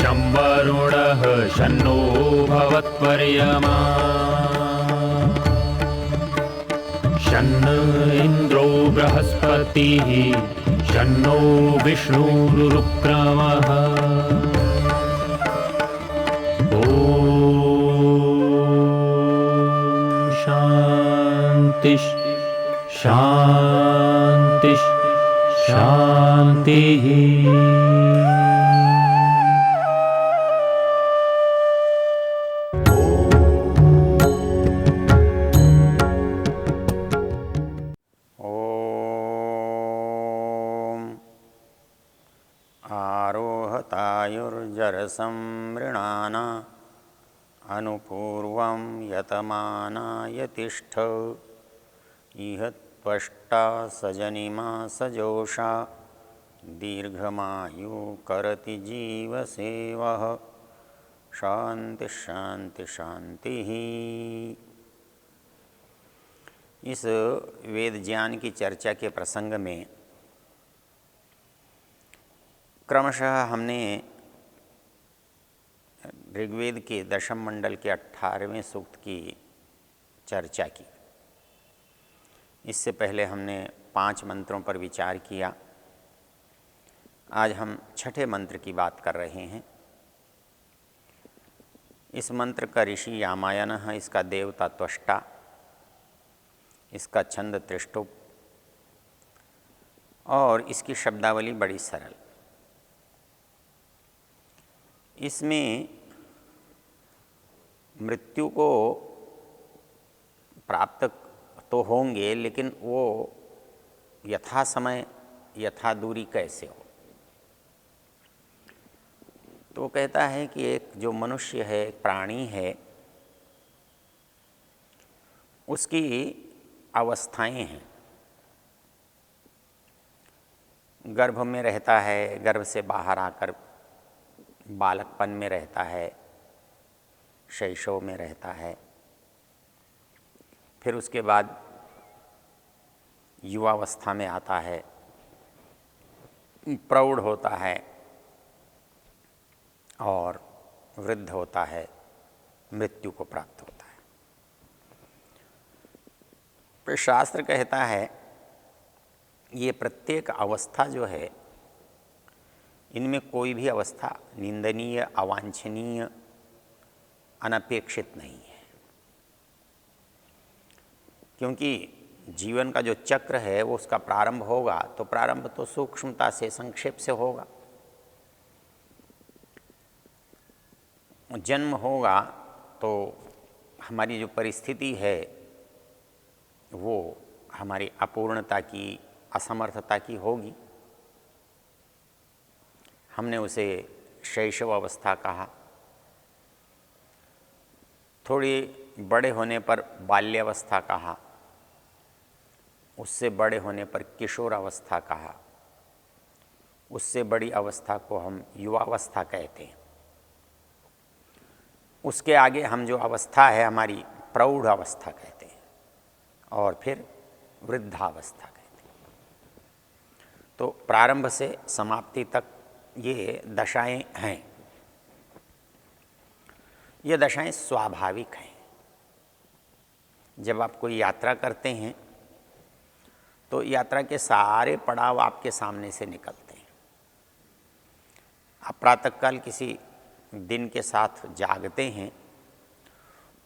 शं वरुणः शन्नो भवत्वर्यमा शन्न इन्द्रो बृहस्पतिः शन्नो विष्णुरुक्रमः ॐ शान्ति शान्ति शान्तिः। आरोहतायुर्जरसंमृणाना अनुपूर्वं यतमानाय तिष्ठ इह त्वष्टा सजनिमा सजोषा दीर्घमायु करति जीवसेवः शांति शांति शांति। इस वेद ज्ञान की चर्चा के प्रसंग में क्रमशः हमने ऋग्वेद के दशम मंडल के 18वें सूक्त की चर्चा की। इससे पहले हमने 5 मंत्रों पर विचार किया। आज हम 6ठे मंत्र की बात कर रहे हैं। इस मंत्र का ऋषि यामायन है, इसका देवता त्वष्टा, इसका छंद त्रिष्टुप और इसकी शब्दावली बड़ी सरल। इसमें मृत्यु को प्राप्त तो होंगे, लेकिन वो यथा समय यथा दूरी कैसे हो। तो वो कहता है कि एक जो मनुष्य है, एक प्राणी है, उसकी अवस्थाएं हैं। गर्भ में रहता है, गर्भ से बाहर आकर बालकपन में रहता है, शैशव में रहता है, फिर उसके बाद युवावस्था में आता है, प्रौढ़ होता है और वृद्ध होता है, मृत्यु को प्राप्त होता है। फिर शास्त्र कहता है ये प्रत्येक अवस्था जो है, इनमें कोई भी अवस्था निंदनीय, अवांछनीय, अनपेक्षित नहीं है। क्योंकि जीवन का जो चक्र है वो उसका प्रारंभ होगा तो प्रारंभ तो सूक्ष्मता से, संक्षेप से होगा। जन्म होगा तो हमारी जो परिस्थिति है वो हमारी अपूर्णता की, असमर्थता की होगी। हमने उसे शैशव अवस्था कहा। थोड़ी बड़े होने पर बाल्यावस्था कहा, उससे बड़े होने पर किशोर अवस्था कहा, उससे बड़ी अवस्था को हम युवावस्था कहते हैं। उसके आगे हम जो अवस्था है हमारी प्रौढ़ अवस्था कहते हैं और फिर वृद्धावस्था कहते हैं। तो प्रारंभ से समाप्ति तक ये दशाएं हैं। ये दशाएं स्वाभाविक हैं। जब आप कोई यात्रा करते हैं तो यात्रा के सारे पड़ाव आपके सामने से निकलते हैं। आप प्रातःकाल किसी दिन के साथ जागते हैं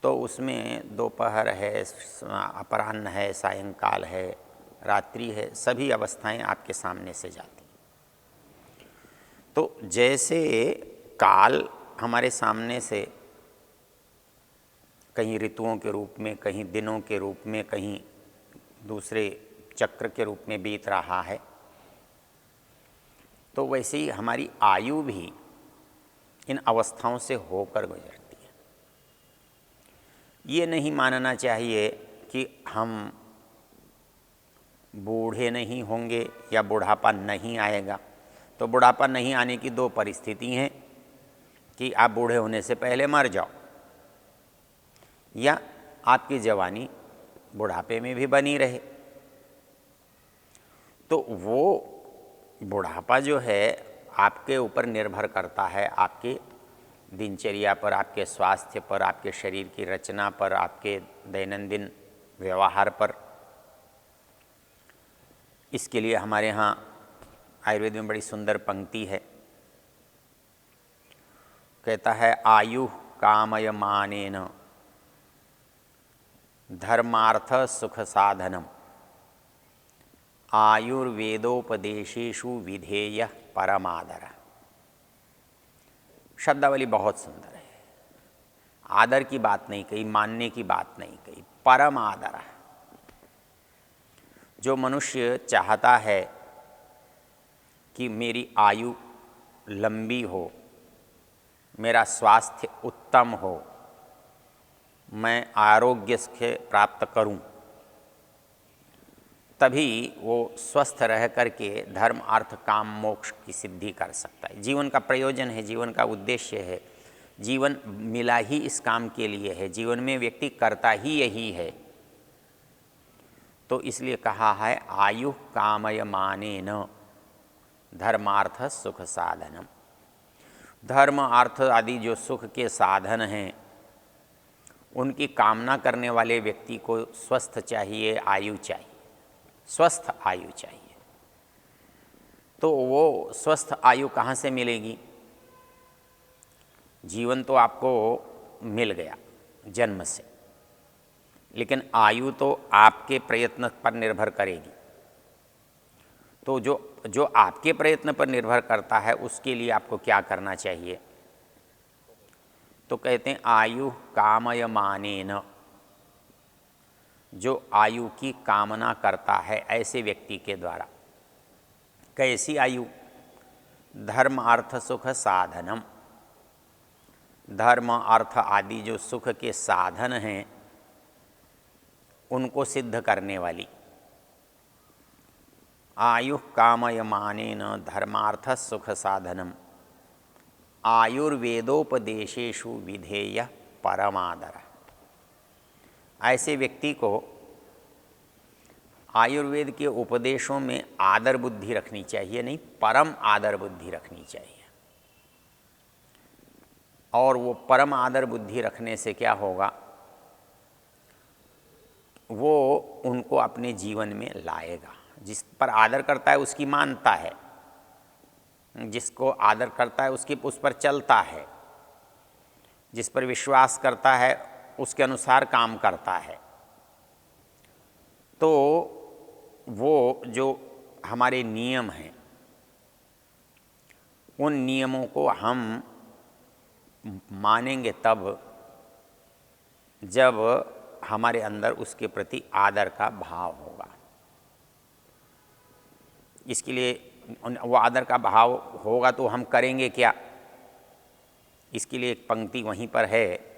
तो उसमें दोपहर है, अपराह्न है, सायंकाल है, रात्रि है, सभी अवस्थाएं आपके सामने से जाती हैं। तो जैसे काल हमारे सामने से कहीं ऋतुओं के रूप में, कहीं दिनों के रूप में, कहीं दूसरे चक्र के रूप में बीत रहा है, तो वैसे ही हमारी आयु भी इन अवस्थाओं से होकर गुजरती है। ये नहीं मानना चाहिए कि हम बूढ़े नहीं होंगे या बुढ़ापा नहीं आएगा। तो बुढ़ापा नहीं आने की 2 परिस्थिति हैं कि आप बूढ़े होने से पहले मर जाओ या आपकी जवानी बुढ़ापे में भी बनी रहे। तो वो बुढ़ापा जो है आपके ऊपर निर्भर करता है, आपके दिनचर्या पर, आपके स्वास्थ्य पर, आपके शरीर की रचना पर, आपके दैनंदिन व्यवहार पर। इसके लिए हमारे यहाँ आयुर्वेद में बड़ी सुंदर पंक्ति है। कहता है, आयु कामयमानेन धर्मार्थ सुख साधनम आयुर्वेदोपदेशेषु विधेय परमादर। शब्दावली बहुत सुंदर है। आदर की बात नहीं कही, मानने की बात नहीं कही, परम आदर। जो मनुष्य चाहता है कि मेरी आयु लंबी हो, मेरा स्वास्थ्य उत्तम हो, मैं आरोग्य से प्राप्त करूं, तभी वो स्वस्थ रह करके धर्म अर्थ काम मोक्ष की सिद्धि कर सकता है। जीवन का प्रयोजन है, जीवन का उद्देश्य है, जीवन मिला ही इस काम के लिए है, जीवन में व्यक्ति करता ही यही है। तो इसलिए कहा है, आयु कामयमानेन धर्मार्थ सुख साधनम। धर्म अर्थ आदि जो सुख के साधन हैं, उनकी कामना करने वाले व्यक्ति को स्वस्थ चाहिए, आयु चाहिए, स्वस्थ आयु चाहिए। तो वो स्वस्थ आयु कहाँ से मिलेगी? जीवन तो आपको मिल गया जन्म से, लेकिन आयु तो आपके प्रयत्न पर निर्भर करेगी। तो जो आपके प्रयत्न पर निर्भर करता है, उसके लिए आपको क्या करना चाहिए? तो कहते हैं, आयु कामयमानेन। जो आयु की कामना करता है ऐसे व्यक्ति के द्वारा। कैसी आयु? धर्म अर्थ सुख साधनम। धर्म अर्थ आदि जो सुख के साधन हैं, उनको सिद्ध करने वाली। आयु कामयमानेन धर्मार्थ सुख साधनम आयुर्वेदोपदेशेषु विधेय परमादर। ऐसे व्यक्ति को आयुर्वेद के उपदेशों में आदर बुद्धि रखनी चाहिए, नहीं परम आदर बुद्धि रखनी चाहिए। और वो परम आदर बुद्धि रखने से क्या होगा? वो उनको अपने जीवन में लाएगा। जिस पर आदर करता है उसकी मानता है, जिसको आदर करता है उसकी उस पर चलता है, जिस पर विश्वास करता है उसके अनुसार काम करता है। तो वो जो हमारे नियम हैं, उन नियमों को हम मानेंगे तब जब हमारे अंदर उसके प्रति आदर का भाव होगा। इसके लिए वो आदर का भाव होगा तो हम करेंगे क्या? इसके लिए एक पंक्ति वहीं पर है,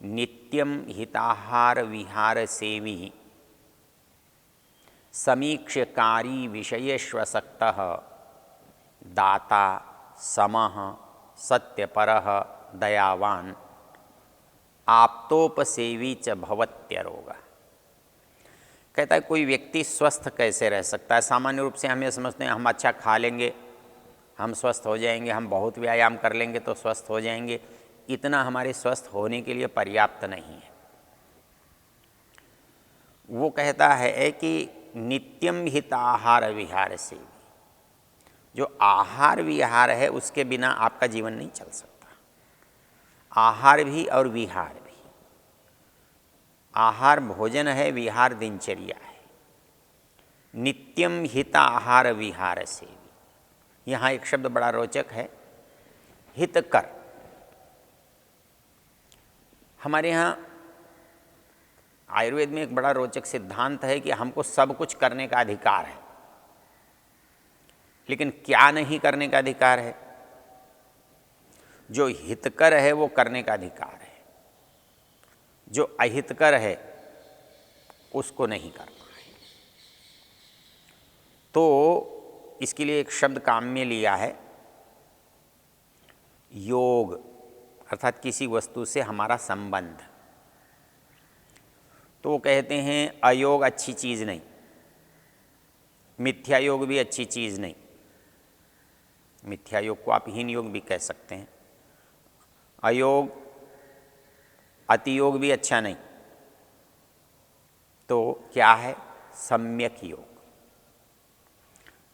नित्यम हिताहार विहार सेवी समीक्षकारी विषयेष्वसक्तः दाता समः सत्यपरः दयावान आप्तोपसेवी च भवत्यरोग। कहता है, कोई व्यक्ति स्वस्थ कैसे रह सकता है? सामान्य रूप से हम ये समझते हैं, हम अच्छा खा लेंगे हम स्वस्थ हो जाएंगे, हम बहुत व्यायाम कर लेंगे तो स्वस्थ हो जाएंगे। इतना हमारे स्वस्थ होने के लिए पर्याप्त नहीं है। वो कहता है कि नित्यम हिताहार विहार से, जो आहार विहार है उसके बिना आपका जीवन नहीं चल सकता। आहार भी और विहार भी। आहार भोजन है, विहार दिनचर्या है। नित्यम हिताहार विहार से। यहाँ एक शब्द बड़ा रोचक है, हितकर। हमारे यहाँ आयुर्वेद में एक बड़ा रोचक सिद्धांत है कि हमको सब कुछ करने का अधिकार है, लेकिन क्या नहीं करने का अधिकार है? जो हितकर है वो करने का अधिकार है, जो अहितकर है उसको नहीं करना है। तो इसके लिए एक शब्द काम में लिया है, योग, अर्थात किसी वस्तु से हमारा संबंध। तो वो कहते हैं अयोग अच्छी चीज़ नहीं, मिथ्या योग भी अच्छी चीज़ नहीं। मिथ्या योग को आप हीन योग भी कह सकते हैं। अयोग, अतियोग भी अच्छा नहीं। तो क्या है? सम्यक योग।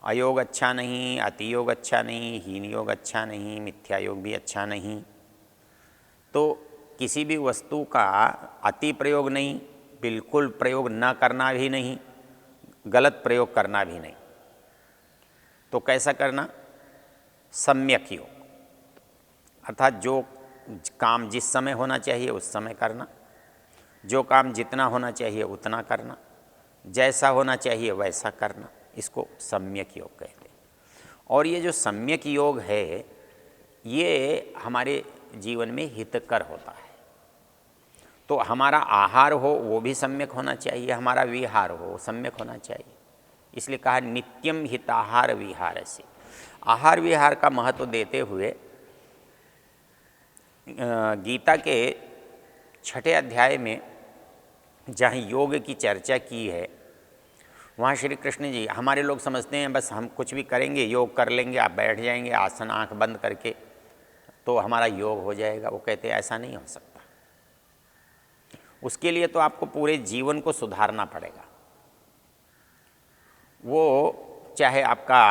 अयोग अच्छा नहीं, अतियोग अच्छा नहीं, हीन योग अच्छा नहीं, मिथ्या योग भी अच्छा नहीं। तो किसी भी वस्तु का अति प्रयोग नहीं, बिल्कुल प्रयोग न करना भी नहीं, गलत प्रयोग करना भी नहीं। तो कैसा करना? सम्यक योग, अर्थात जो काम जिस समय होना चाहिए उस समय करना, जो काम जितना होना चाहिए उतना करना, जैसा होना चाहिए वैसा करना, इसको सम्यक योग कहते हैं। और ये जो सम्यक योग है ये हमारे जीवन में हितकर होता है। तो हमारा आहार हो वो भी सम्यक होना चाहिए, हमारा विहार हो वो सम्यक होना चाहिए। इसलिए कहा नित्यम हिताहार विहार से। आहार विहार का महत्व देते हुए गीता के 6ठे अध्याय में जहाँ योग की चर्चा की है वहाँ श्री कृष्ण जी, हमारे लोग समझते हैं बस हम कुछ भी करेंगे, योग कर लेंगे, आप बैठ जाएंगे आसन आंख बंद करके तो हमारा योग हो जाएगा। वो कहते हैं ऐसा नहीं हो सकता। उसके लिए तो आपको पूरे जीवन को सुधारना पड़ेगा। वो चाहे आपका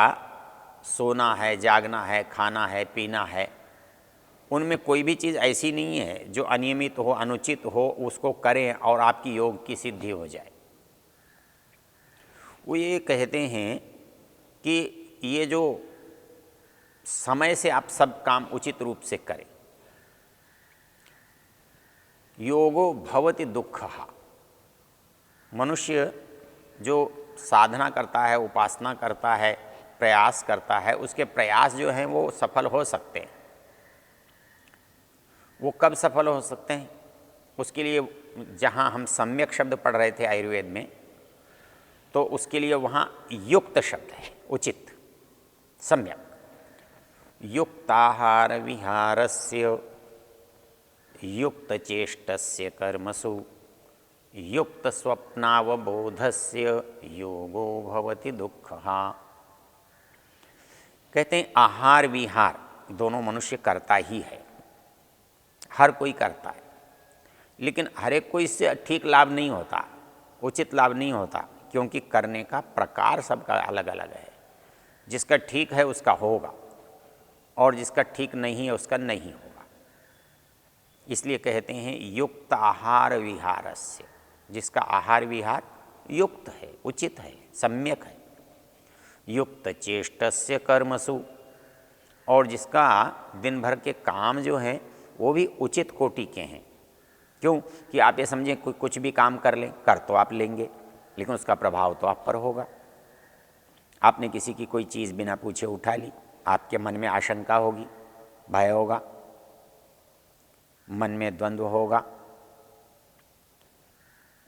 सोना है, जागना है, खाना है, पीना है, उनमें कोई भी चीज़ ऐसी नहीं है जो अनियमित हो, अनुचित हो, उसको करें और आपकी योग की सिद्धि हो जाए। वो ये कहते हैं कि ये जो समय से आप सब काम उचित रूप से करें। योगो भवति दुःखः। मनुष्य जो साधना करता है, उपासना करता है, प्रयास करता है, उसके प्रयास जो हैं वो सफल हो सकते हैं। वो कब सफल हो सकते हैं? उसके लिए जहाँ हम सम्यक शब्द पढ़ रहे थे आयुर्वेद में, तो उसके लिए वहाँ युक्त शब्द है, उचित, सम्यक। युक्ताहार विहारस्य युक्त चेष्टस्य कर्मसु युक्त स्वप्नावबोधस्य योगो भवति दुःखः। कहते हैं आहार विहार दोनों मनुष्य करता ही है, हर कोई करता है, लेकिन हर एक को इससे ठीक लाभ नहीं होता, उचित लाभ नहीं होता, क्योंकि करने का प्रकार सबका अलग अलग है। जिसका ठीक है उसका होगा और जिसका ठीक नहीं है उसका नहीं होगा। इसलिए कहते हैं युक्त आहार विहारस्य, जिसका आहार विहार युक्त है, उचित है, सम्यक है। युक्त चेष्टस्य कर्मसु, और जिसका दिन भर के काम जो हैं वो भी उचित कोटि के हैं। क्यों? कि आप ये समझें कुछ भी काम कर लें, कर तो आप लेंगे लेकिन उसका प्रभाव तो आप पर होगा। आपने किसी की कोई चीज़ बिना पूछे उठा ली, आपके मन में आशंका होगी, भय होगा, मन में द्वंद्व होगा,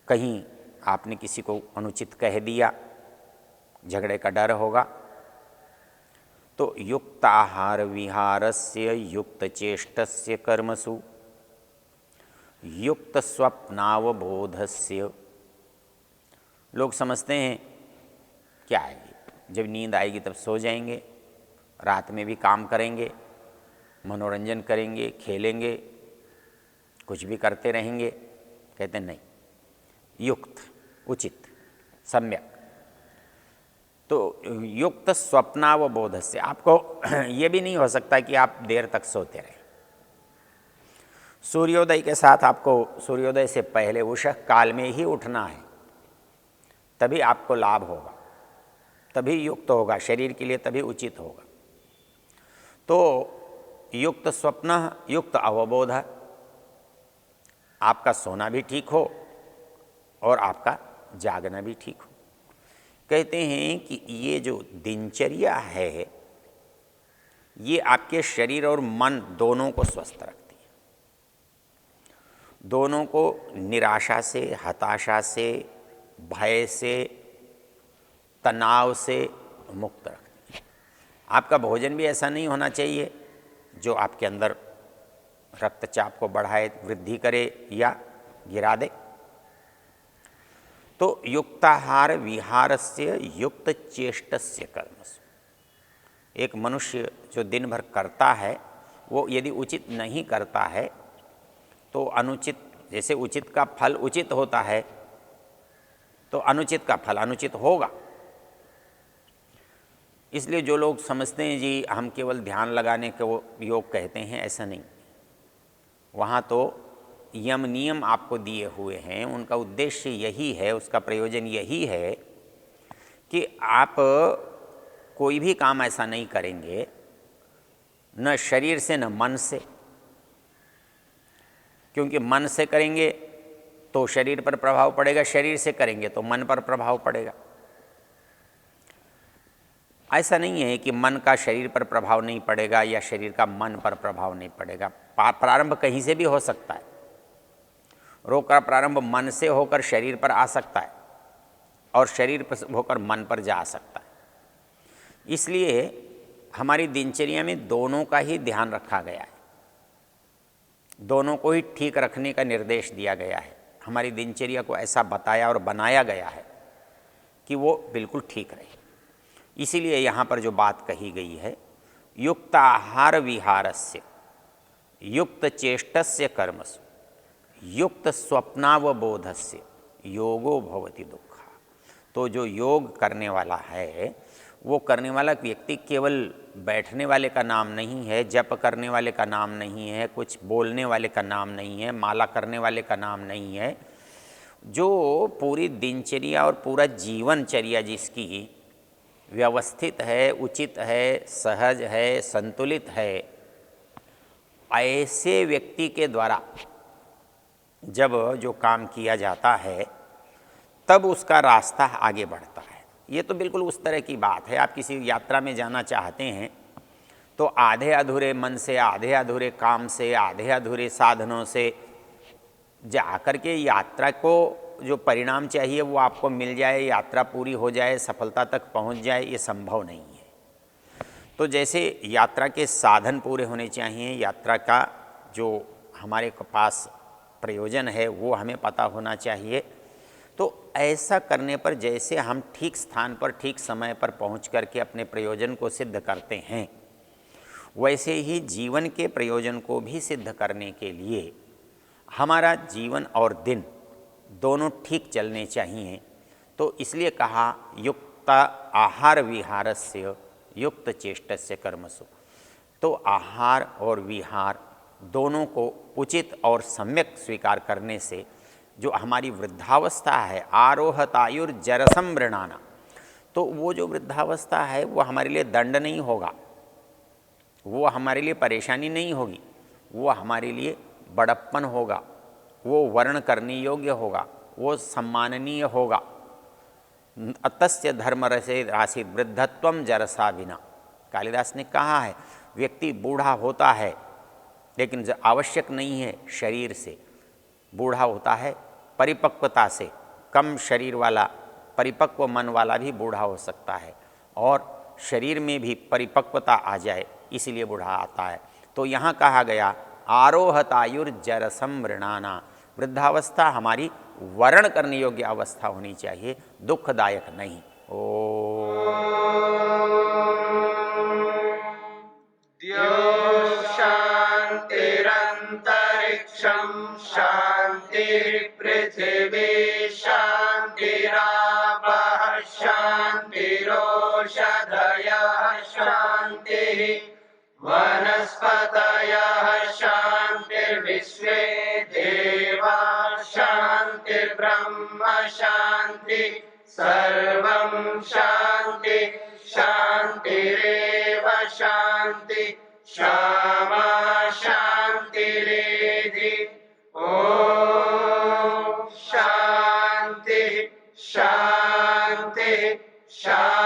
कहीं आपने किसी को अनुचित कह दिया, झगड़े का डर होगा। तो युक्त आहार विहारस्य युक्त चेष्टस्य कर्मसु युक्त स्वप्नावबोधस्य। लोग समझते हैं क्या है, जब नींद आएगी तब सो जाएंगे, रात में भी काम करेंगे, मनोरंजन करेंगे, खेलेंगे, कुछ भी करते रहेंगे। कहते नहीं, युक्त, उचित, सम्यक। तो युक्त स्वप्नावबोध से आपको ये भी नहीं हो सकता कि आप देर तक सोते रहें। सूर्योदय के साथ आपको सूर्योदय से पहले उषः काल में ही उठना है, तभी आपको लाभ होगा, तभी युक्त होगा, शरीर के लिए तभी उचित होगा। तो युक्त स्वप्न युक्त अवबोध, आपका सोना भी ठीक हो और आपका जागना भी ठीक हो। कहते हैं कि ये जो दिनचर्या है ये आपके शरीर और मन दोनों को स्वस्थ रखती है, दोनों को निराशा से, हताशा से, भय से, तनाव से मुक्त रखती है। आपका भोजन भी ऐसा नहीं होना चाहिए जो आपके अंदर रक्तचाप को बढ़ाए, वृद्धि करे या गिरा दे। तो युक्ताहार विहारस्य युक्त चेष्टस्य कर्मसु। एक मनुष्य जो दिन भर करता है वो यदि उचित नहीं करता है तो अनुचित, जैसे उचित का फल उचित होता है तो अनुचित का फल अनुचित होगा। इसलिए जो लोग समझते हैं जी हम केवल ध्यान लगाने को योग कहते हैं, ऐसा नहीं। वहाँ तो यम नियम आपको दिए हुए हैं, उनका उद्देश्य यही है, उसका प्रयोजन यही है कि आप कोई भी काम ऐसा नहीं करेंगे न शरीर से न मन से, क्योंकि मन से करेंगे तो शरीर पर प्रभाव पड़ेगा, शरीर से करेंगे तो मन पर प्रभाव पड़ेगा। ऐसा नहीं है कि मन का शरीर पर प्रभाव नहीं पड़ेगा या शरीर का मन पर प्रभाव नहीं पड़ेगा। प्रारंभ कहीं से भी हो सकता है। रोग का प्रारंभ मन से होकर शरीर पर आ सकता है और शरीर पर होकर मन पर जा सकता है। इसलिए हमारी दिनचर्या में दोनों का ही ध्यान रखा गया है, दोनों को ही ठीक रखने का निर्देश दिया गया है। हमारी दिनचर्या को ऐसा बताया और बनाया गया है कि वो बिल्कुल ठीक रहे। इसीलिए यहाँ पर जो बात कही गई है, युक्त आहार विहारस्य युक्त चेष्टस्य कर्मसु युक्त स्वप्नावबोधस्य योगो भवति दुःखा। तो जो योग करने वाला है, वो करने वाला व्यक्ति केवल बैठने वाले का नाम नहीं है, जप करने वाले का नाम नहीं है, कुछ बोलने वाले का नाम नहीं है, माला करने वाले का नाम नहीं है। जो पूरी दिनचर्या और पूरा जीवनचर्या जिसकी व्यवस्थित है, उचित है, सहज है, संतुलित है, ऐसे व्यक्ति के द्वारा जब जो काम किया जाता है तब उसका रास्ता आगे बढ़ता है। ये तो बिल्कुल उस तरह की बात है। आप किसी यात्रा में जाना चाहते हैं तो आधे अधूरे मन से, आधे अधूरे काम से, आधे अधूरे साधनों से जाकर के यात्रा को जो परिणाम चाहिए वो आपको मिल जाए, यात्रा पूरी हो जाए, सफलता तक पहुंच जाए, ये संभव नहीं है। तो जैसे यात्रा के साधन पूरे होने चाहिए, यात्रा का जो हमारे पास प्रयोजन है वो हमें पता होना चाहिए। तो ऐसा करने पर जैसे हम ठीक स्थान पर ठीक समय पर पहुंच करके अपने प्रयोजन को सिद्ध करते हैं, वैसे ही जीवन के प्रयोजन को भी सिद्ध करने के लिए हमारा जीवन और दिन दोनों ठीक चलने चाहिए। तो इसलिए कहा युक्त आहार विहारस्य युक्त चेष्टस्य कर्मसु। तो आहार और विहार दोनों को उचित और सम्यक स्वीकार करने से जो हमारी वृद्धावस्था है, आरोहतायुर्जरसम मृणाना, तो वो जो वृद्धावस्था है वो हमारे लिए दंड नहीं होगा, वो हमारे लिए परेशानी नहीं होगी, वो हमारे लिए बड़प्पन होगा, वो वर्ण करने योग्य होगा, वो सम्माननीय होगा। अतस्य धर्म रसे राशि वृद्धत्वम जरसा बिना। कालिदास ने कहा है व्यक्ति बूढ़ा होता है लेकिन आवश्यक नहीं है शरीर से, बूढ़ा होता है परिपक्वता से। कम शरीर वाला परिपक्व मन वाला भी बूढ़ा हो सकता है और शरीर में भी परिपक्वता आ जाए इसीलिए बूढ़ा आता है। तो यहाँ कहा गया आरोहतायुर्जरसम मृणाना, वृद्धावस्था हमारी वर्ण करने योग्य अवस्था होनी चाहिए, दुखदायक नहीं। शांतिरंतरिक्षं शांतिर्पृथिवी शांतिरापः शांतिरोषधयः शांतिः वनस्पतयः शांतिर्विश्वे देवा शांतिर्ब्रह्म शांति सर्वं शांति शांतिरेव शांति क्षमा शांतिरेधि। ओम शांति शांति शांति।